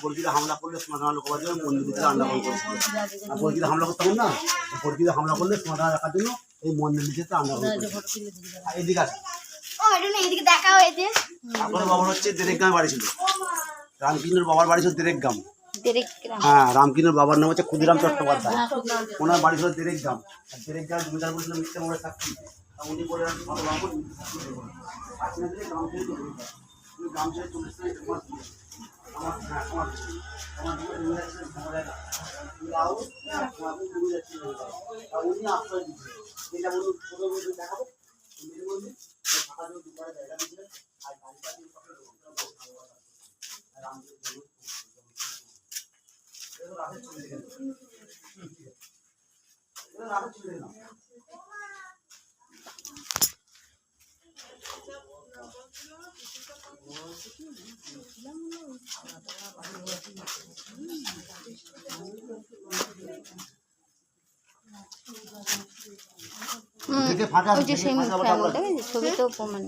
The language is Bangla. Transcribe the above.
বর্গিতে হামলা করলে সমাধান করার জন্য মন্দির ভিতরে আন্ডারগ্রাউন্ড করেছিল। আর বর্গিতে হামলা করতে হবে না, বর্গিতে হামলা করলে সমাধান রাখার জন্য এই মন্দির ভিতরে আন্ডারগ্রাউন্ড করেছিল। এদিকে আছে এদিকে দেখা হয়েছে। আপনার বাবার হচ্ছে দেরেকগ্রামে বাড়ি ছিল, রামকৃষ্ণের বাবার বাড়ি ছিল দেরেকগ্রাম। হ্যাঁ, রামকৃষ্ণের বাবার নাম হচ্ছে ক্ষুদিরাম চট্টোপাধ্যায়, ওনার বাড়ি ছিল দেরেকগ্রাম। আর দেরেকগ্রাম জমিদার বলছিল মিথ্যে মোড়ে সাক্ষী, উনি বলে গ্রাম ছেড়ে চলে এসেছে উনি আশ্রয় দিচ্ছিলেন। এটা বলুন দেখাবো দুপুরে জায়গা দিচ্ছিলেন আর গাড়িটা রাতে চলে গেল, রাতে চলে গেলাম। ছবি তো প্রমাণ